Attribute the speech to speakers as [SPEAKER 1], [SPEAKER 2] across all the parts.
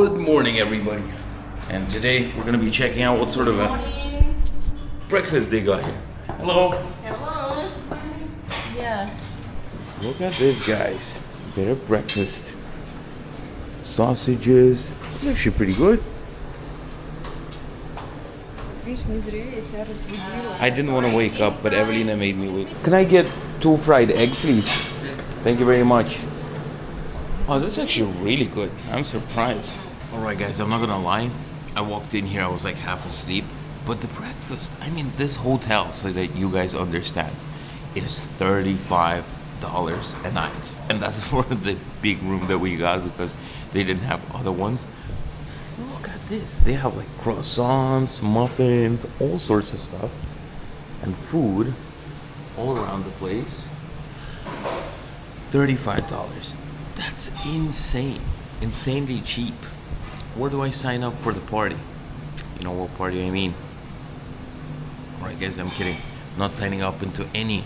[SPEAKER 1] Good morning, everybody. And today we're gonna be checking out what sort of a breakfast they got here. Hello.
[SPEAKER 2] Hello. Yeah.
[SPEAKER 1] Look at this, guys. Bit of breakfast. Sausages. It's actually pretty good. I didn't want to wake up, but Evelina made me wake. Can I get 2 fried egg, please? Thank you very much. Oh, this is actually really good. I'm surprised. Alright guys, I'm not gonna lie. I walked in here, I was like half asleep. But the breakfast, I mean, this hotel, so that you guys understand, is $35 a night. And that's for the big room that we got because they didn't have other ones. Look at this. They have like croissants, muffins, all sorts of stuff. And food all around the place. $35. That's insane. Insanely cheap. Where do I sign up for the party? You know what party I mean. Alright guys, I'm kidding. I'm not signing up into any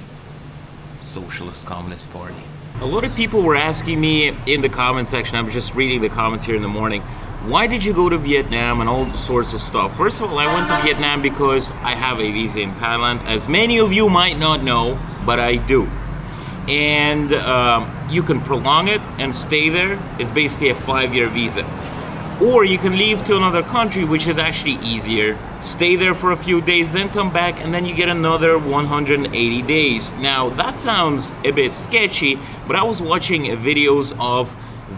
[SPEAKER 1] socialist communist party. A lot of people were asking me in the comment section, I was just reading the comments here in the morning, why did you go to Vietnam and all sorts of stuff? First of all, I went to Vietnam because I have a visa in Thailand. As many of you might not know, but I do. And you can prolong it and stay there. It's basically a 5-year visa. Or you can leave to another country, which is actually easier. Stay there for a few days, then come back, and then you get another 180 days. Now, that sounds a bit sketchy, but I was watching videos of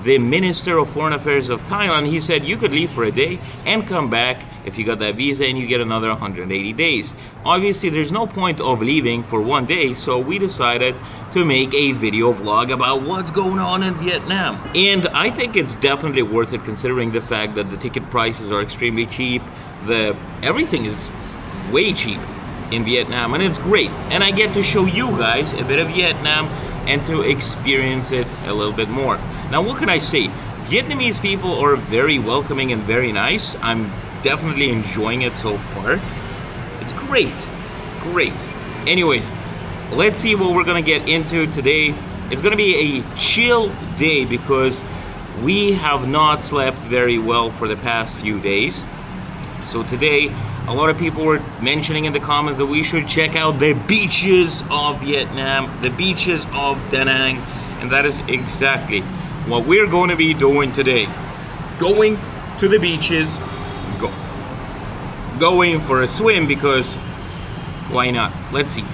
[SPEAKER 1] the Minister of Foreign Affairs of Thailand. He said you could leave for a day and come back if you got that visa and you get another 180 days. Obviously, there's no point of leaving for one day, so we decided to make a video vlog about what's going on in Vietnam. And I think it's definitely worth it considering the fact that the ticket prices are extremely cheap. Everything is way cheap in Vietnam, and it's great. And I get to show you guys a bit of Vietnam and to experience it a little bit more. Now, what can I say? Vietnamese people are very welcoming and very nice. I'm definitely enjoying it so far. It's great. Great. Anyways, let's see what we're gonna get into today. It's gonna be a chill day because we have not slept very well for the past few days. So today, a lot of people were mentioning in the comments that we should check out the beaches of Vietnam, the beaches of Da Nang, and that is exactly what we're going to be doing today. Going to the beaches, going for a swim because why not? Let's see.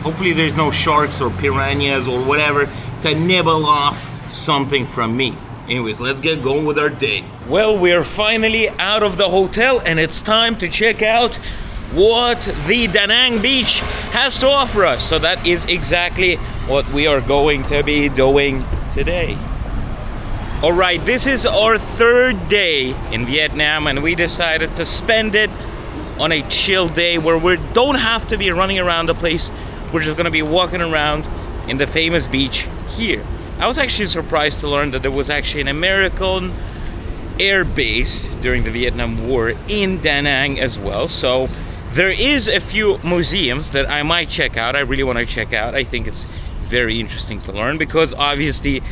[SPEAKER 1] Hopefully there's no sharks or piranhas or whatever to nibble off something from me. Anyways, let's get going with our day. Well, we're finally out of the hotel and it's time to check out what the Da Nang beach has to offer us. So that is exactly what we are going to be doing today. All right, this is our 3rd day in Vietnam and we decided to spend it on a chill day where we don't have to be running around the place. We're just gonna be walking around in the famous beach here. I was actually surprised to learn that there was actually an American air base during the Vietnam War in Da Nang as well. So there is a few museums that I might check out. I really want to check out. I think it's very interesting to learn because obviously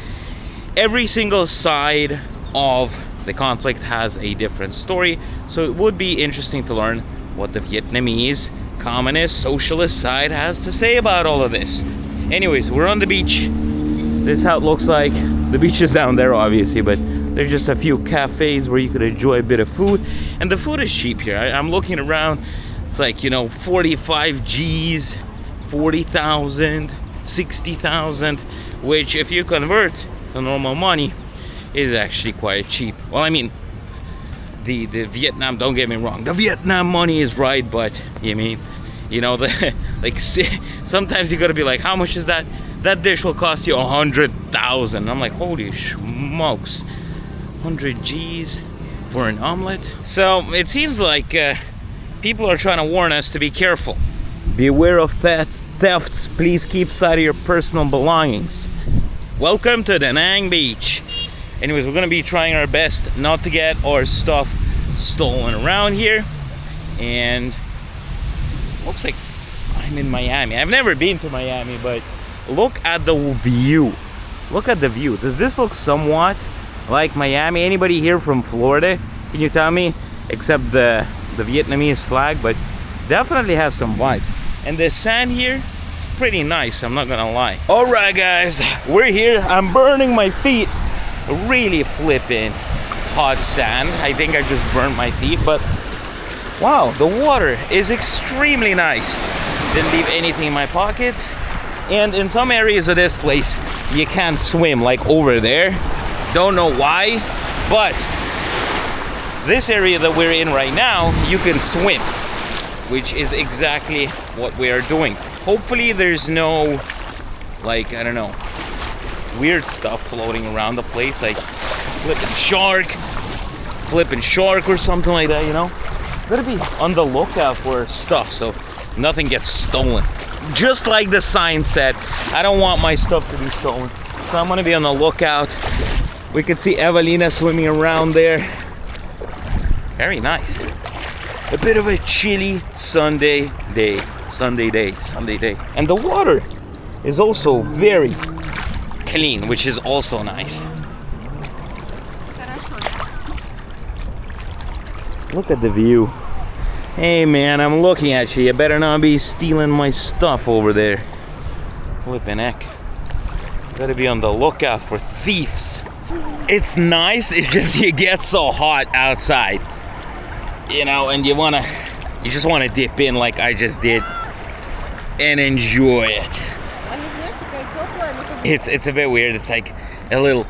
[SPEAKER 1] every single side of the conflict has a different story. So it would be interesting to learn what the Vietnamese communist socialist side has to say about all of this. Anyways, we're on the beach. This is how it looks like. The beach is down there obviously, but there's just a few cafes where you could enjoy a bit of food. And the food is cheap here. I'm looking around. It's like, 45 G's, 40,000, 60,000, which if you convert to normal money is actually quite cheap. Well, I mean, the Vietnam, don't get me wrong, the Vietnam money is right, but sometimes you gotta be like, how much is that? That dish will cost you 100,000. I'm like, holy smokes, 100 G's for an omelet? So it seems like people are trying to warn us to be careful. Beware of thefts. Please keep sight of your personal belongings. Welcome to Da Nang Beach. Anyways, we're gonna be trying our best not to get our stuff stolen around here. And looks like I'm in Miami. I've never been to Miami, but look at the view. Look at the view. Does this look somewhat like Miami? Anybody here from Florida? Can you tell me? Except the Vietnamese flag, but definitely has some vibes. And the sand here is pretty nice, I'm not gonna lie. Alright guys, we're here. I'm burning my feet. Really flipping hot sand. I think I just burned my feet, but wow, the water is extremely nice. Didn't leave anything in my pockets. And in some areas of this place, you can't swim, like over there. Don't know why, but this area that we're in right now, you can swim, which is exactly what we are doing. Hopefully there's no, like, I don't know, weird stuff floating around the place, like flipping shark or something like that, you know? Gotta be on the lookout for stuff so nothing gets stolen. Just like the sign said, I don't want my stuff to be stolen. So I'm gonna be on the lookout. We can see Evelina swimming around there. Very nice. A bit of a chilly Sunday day. And the water is also very clean, which is also nice. Look at the view. Hey man, I'm looking at you. You better not be stealing my stuff over there. Flippin' heck. Gotta be on the lookout for thieves. It's nice, it's just you get so hot outside. You know, and you just wanna dip in like I just did and enjoy it. It's a bit weird. It's like a little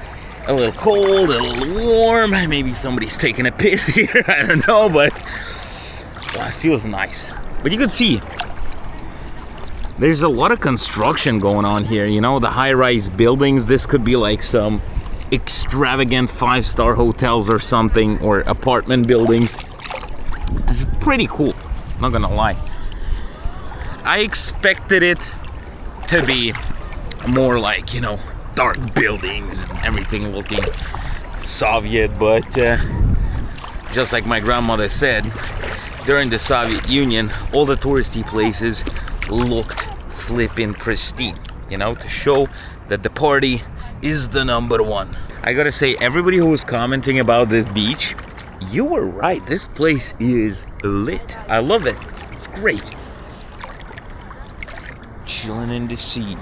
[SPEAKER 1] cold, a little warm. Maybe somebody's taking a piss here. I don't know, but it feels nice. But you can see there's a lot of construction going on here. You know, the high-rise buildings. This could be like some extravagant 5-star hotels or something, or apartment buildings. It's pretty cool, not gonna lie. I expected it to be more like, you know, dark buildings and everything looking Soviet, but just like my grandmother said, during the Soviet Union, all the touristy places looked flippin' pristine, you know, to show that the party is the #1. I gotta say, everybody who was commenting about this beach, you were right. This place is lit. I love it. It's great. Chilling in the sea.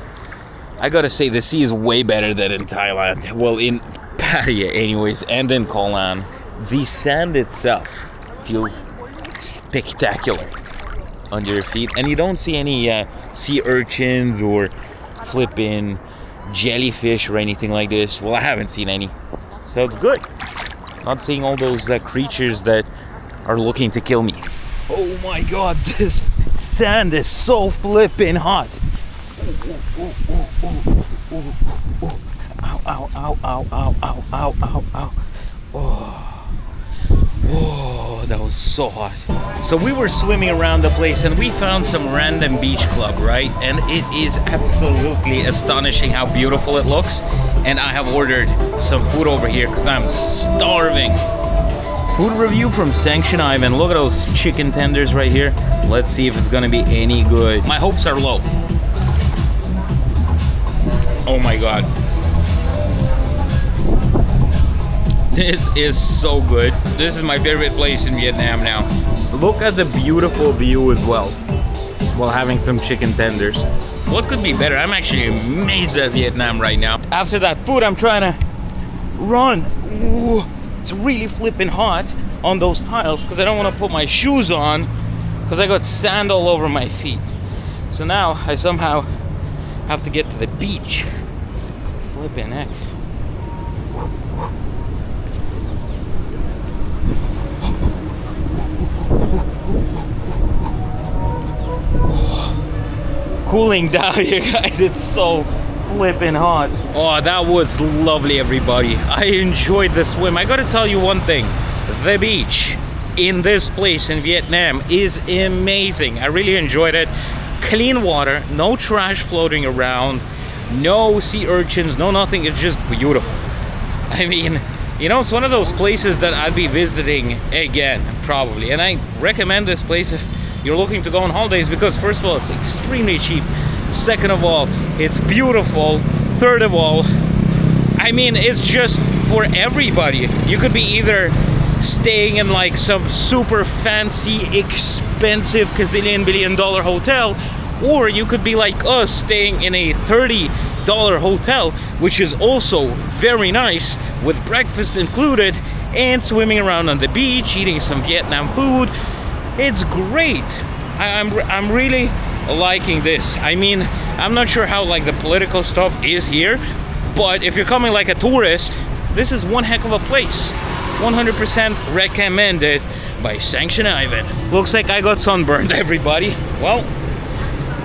[SPEAKER 1] I gotta say, the sea is way better than in Thailand. Well, in Pattaya anyways, and in Koh Lan. The sand itself feels spectacular under your feet. And you don't see any sea urchins or flipping jellyfish or anything like this. Well, I haven't seen any. So it's good. Not seeing all those creatures that are looking to kill me. Oh my god, this sand is so flipping hot. Ow, ow, ow, ow, ow, ow, ow, ow, ow. Oh. Whoa, that was so hot. So we were swimming around the place and we found some random beach club, right? And it is absolutely astonishing how beautiful it looks. And I have ordered some food over here because I'm starving. Food review from Sanctioned Ivan. Look at those chicken tenders right here. Let's see if it's gonna be any good. My hopes are low. Oh my god. This is so good. This is my favorite place in Vietnam now. Look at the beautiful view as well, while having some chicken tenders. What could be better? I'm actually amazed at Vietnam right now. After that food, I'm trying to run. Ooh, it's really flipping hot on those tiles because I don't want to put my shoes on because I got sand all over my feet. So now I somehow have to get to the beach. Flipping heck. Cooling down here, guys. It's so flipping hot. Oh, that was lovely, everybody. I enjoyed the swim. I gotta tell you one thing. The beach in this place in Vietnam is amazing. I really enjoyed it. Clean water, no trash floating around, no sea urchins, no nothing. It's just beautiful. I mean, you know, it's one of those places that I'd be visiting again, probably. And I recommend this place if you're looking to go on holidays because first of all, it's extremely cheap. Second of all, it's beautiful. Third of all, I mean, it's just
[SPEAKER 3] for everybody. You could be either staying in like some super fancy, expensive gazillion billion dollar hotel, or you could be like us, staying in a $30 hotel, which is also very nice, with breakfast included, and swimming around on the beach, eating some Vietnam food. It's great. I'm really liking this. I mean, I'm not sure how like the political stuff is here, but if you're coming like a tourist, this is one heck of a place. 100% recommended by Sanctioned Ivan. Looks like I got sunburned, everybody. Well,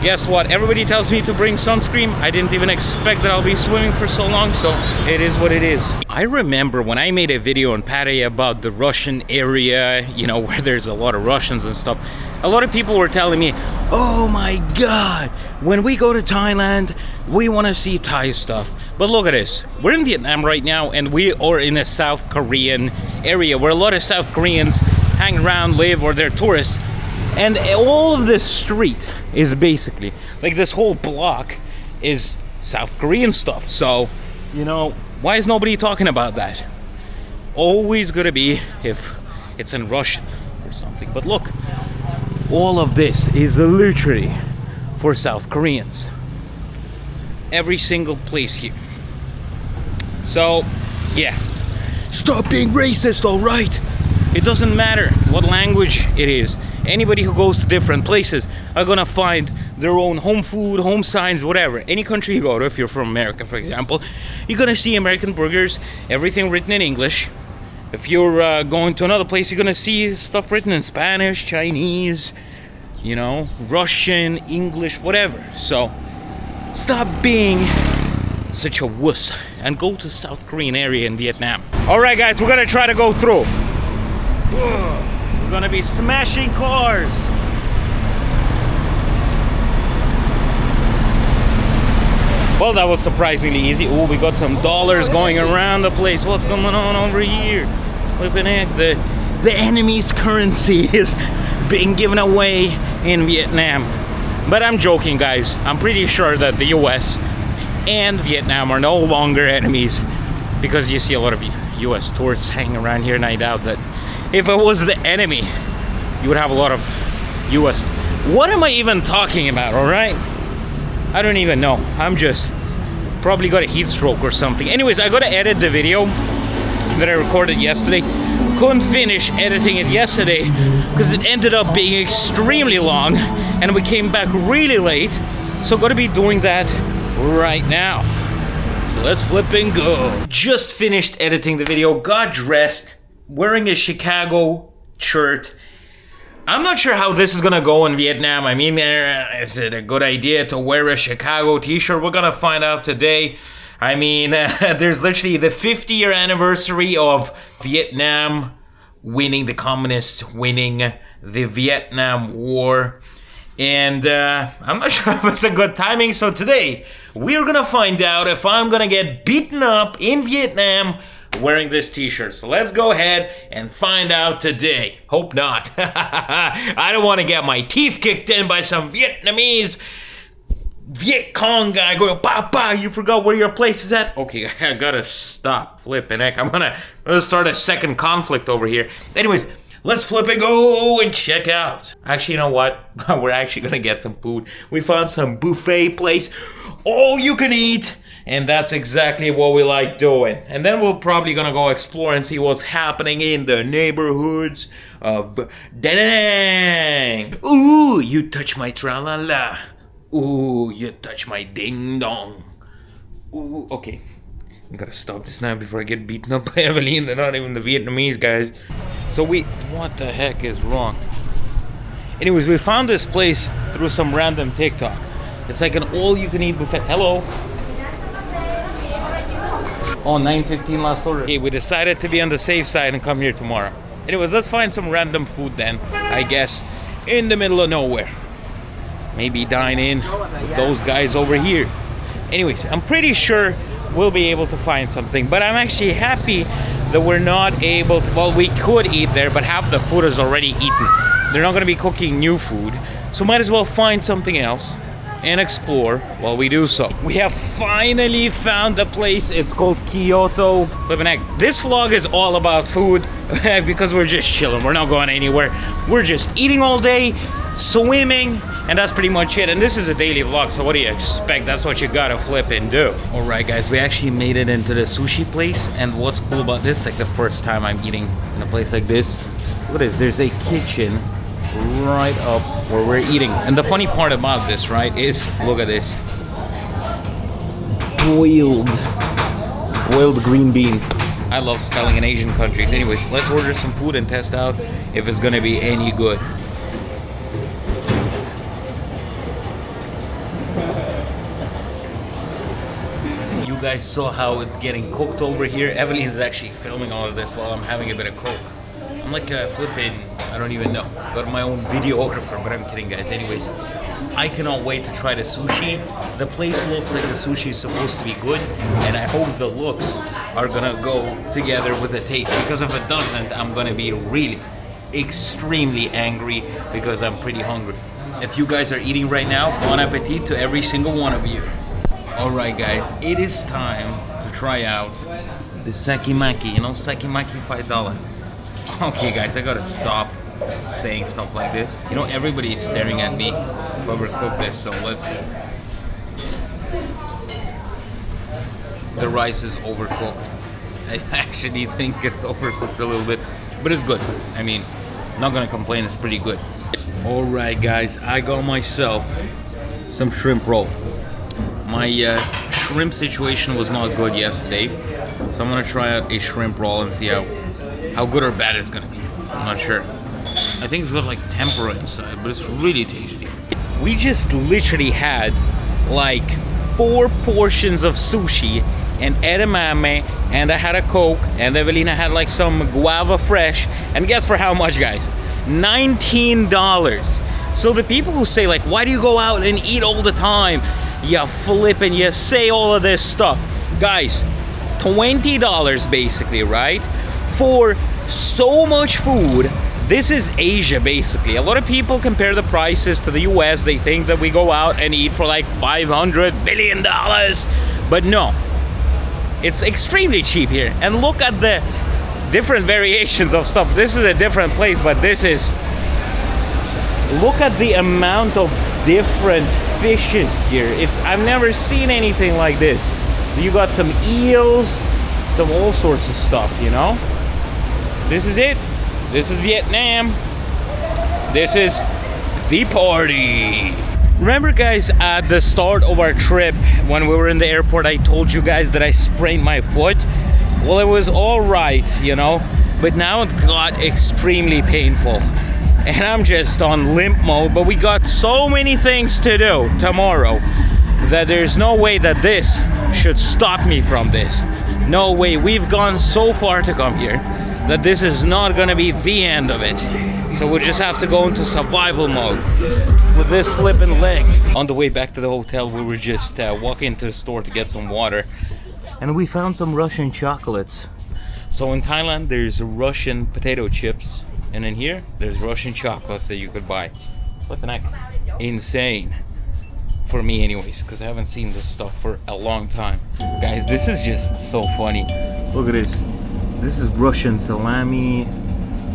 [SPEAKER 3] guess what? Everybody tells me to bring sunscreen. I didn't even expect that I'll be swimming for so long, so it is what it is. I remember when I made a video on Pattaya about the Russian area, you know, where there's a lot of Russians and stuff. A lot of people were telling me, oh my god, when we go to Thailand, we want to see Thai stuff. But look at this. We're in Vietnam right now, and we are in a South Korean area where a lot of South Koreans hang around, live, or they're tourists. And all of this street is basically, like this whole block is South Korean stuff. So, you know, why is nobody talking about that? Always gonna be if it's in Russian or something. But look, all of this is literally for South Koreans. Every single place here. So, yeah. Stop being racist, alright? It doesn't matter what language it is. Anybody who goes to different places are gonna find their own home food, home signs, whatever. Any country you go to, if you're from America, for example, you're gonna see American burgers, everything written in English. If you're going to another place, you're gonna see stuff written in Spanish, Chinese, you know, Russian, English, whatever. So, stop being such a wuss and go to South Korean area in Vietnam. Alright guys, we're gonna try to go through. We're gonna be smashing cars. Well, that was surprisingly easy. Oh, we got some dollars going around the place. What's going on over here? Flipping heck, the enemy's currency is being given away in Vietnam. But I'm joking, guys. I'm pretty sure that the US and Vietnam are no longer enemies, because you see a lot of US tourists hanging around here, and I doubt that if it was the enemy, you would have a lot of US. What am I even talking about, alright? I don't even know. I'm just probably got a heat stroke or something. Anyways, I gotta edit the video that I recorded yesterday. Couldn't finish editing it yesterday because it ended up being extremely long and we came back really late. So gotta be doing that right now. So let's flip and go. Just finished editing the video, got dressed, wearing a Chicago shirt. I'm not sure how this is gonna go in Vietnam. I mean, is it a good idea to wear a Chicago t-shirt? We're gonna find out today. I mean, there's literally the 50-year anniversary of Vietnam winning, the communists winning the Vietnam War. And I'm not sure if it's a good timing, so today we're gonna find out if I'm gonna get beaten up in Vietnam wearing this t-shirt. So let's go ahead and find out today. Hope not. I don't want to get my teeth kicked in by some Vietnamese Viet Cong guy going, "Papa, you forgot where your place is at." Okay, I gotta stop flipping heck. I'm gonna start a second conflict over here. Anyways, let's flip and go and check out. Actually, you know what? We're actually gonna get some food. We found some buffet place, all you can eat. And that's exactly what we like doing. And then we're probably gonna go explore and see what's happening in the neighborhoods of Da Nang. Ooh, you touch my tra-la-la. Ooh, you touch my ding-dong. Ooh, okay. I gotta stop this now before I get beaten up by Evelyn. They're not even the Vietnamese guys. So what the heck is wrong? Anyways, we found this place through some random TikTok. It's like an all-you-can-eat buffet. Hello. Oh, 9:15 last order. Okay, we decided to be on the safe side and come here tomorrow. Anyways, let's find some random food then, I guess, in the middle of nowhere. Maybe dine in with those guys over here. Anyways, I'm pretty sure we'll be able to find something, but I'm actually happy that we're not able to, well, we could eat there, but half the food is already eaten. They're not gonna be cooking new food, so might as well find something else. and explore while we do so. We have finally found the place. It's called Kyoto. Flippin' heck. This vlog is all about food because we're just chilling. We're not going anywhere. We're just eating all day, swimming, and that's pretty much it. And this is a daily vlog, so what do you expect? That's what you gotta flip and do. All right, guys, we actually made it into the sushi place. And what's cool about this, like the first time I'm eating in a place like this, look at this, there's a kitchen right up where we're eating. And the funny part about this, right, is look at this. Boiled green bean. I love spelling in Asian countries. Anyways, let's order some food and test out if it's gonna be any good. You guys saw how it's getting cooked over here. Evelyn is actually filming all of this while I'm having a bit of coke. I'm like flipping, I don't even know. Got my own videographer, but I'm kidding, guys. Anyways, I cannot wait to try the sushi. The place looks like the sushi is supposed to be good, and I hope the looks are gonna go together with the taste. Because if it doesn't, I'm gonna be really extremely angry because I'm pretty hungry. If you guys are eating right now, bon appetit to every single one of you. Alright guys, it is time to try out the sakimaki. You know, sakimaki $5. Okay guys, I gotta stop saying stuff like this. You know, everybody is staring at me whoever cooked this, so let's see. The rice is overcooked. I actually think it's overcooked a little bit, but it's good. I mean, not gonna complain, it's pretty good. Alright guys, I got myself some shrimp roll. My shrimp situation was not good yesterday, so I'm gonna try out a shrimp roll and see how good or bad it's gonna be. I'm not sure. I think it's got like tempura inside, but it's really tasty. We just literally had like 4 portions of sushi and edamame, and I had a Coke, and Evelina had like some guava fresh, and guess for how much, guys? $19. So the people who say like, why do you go out and eat all the time? You flip and you say all of this stuff. Guys, $20 basically, right? For so much food. This is Asia basically. A lot of people compare the prices to the US. They think that we go out and eat for like $500 billion. But no, it's extremely cheap here. And look at the different variations of stuff. This is a different place, but this is... Look at the amount of different fishes here. I've never seen anything like this. You got some eels, some all sorts of stuff, you know? This is it. This is Vietnam. This is the party. Remember guys, at the start of our trip, when we were in the airport, I told you guys that I sprained my foot. Well, it was all right, you know, but now it got extremely painful. And I'm just on limp mode, but we got so many things to do tomorrow that there's no way that this should stop me from this. No way. We've gone so far to come here that this is not gonna be the end of it. So we'll just have to go into survival mode with this flipping leg. On the way back to the hotel, we were just walking to the store to get some water, and we found some Russian chocolates. So in Thailand, there's Russian potato chips, and in here, there's Russian chocolates that you could buy. Flipping heck, insane. For me anyways, because I haven't seen this stuff for a long time. Guys, this is just so funny. Look at this. This is Russian salami,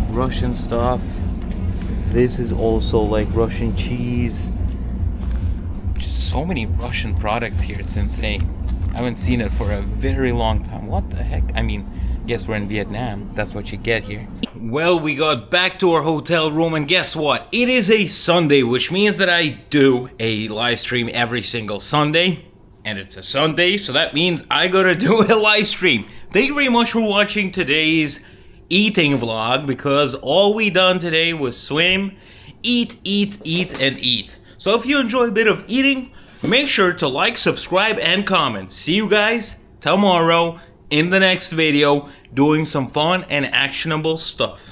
[SPEAKER 3] Russian stuff. This is also like Russian cheese. Just so many Russian products here, it's insane. I haven't seen it for a very long time. What the heck? I mean, guess we're in Vietnam. That's what you get here. Well, we got back to our hotel room, and guess what? It is a Sunday, which means that I do a live stream every single Sunday. And it's a Sunday, so that means I gotta do a live stream. Thank you very much for watching today's eating vlog, because all we done today was swim, eat, and eat. So if you enjoy a bit of eating, make sure to like, subscribe, and comment. See you guys tomorrow in the next video doing some fun and actionable stuff.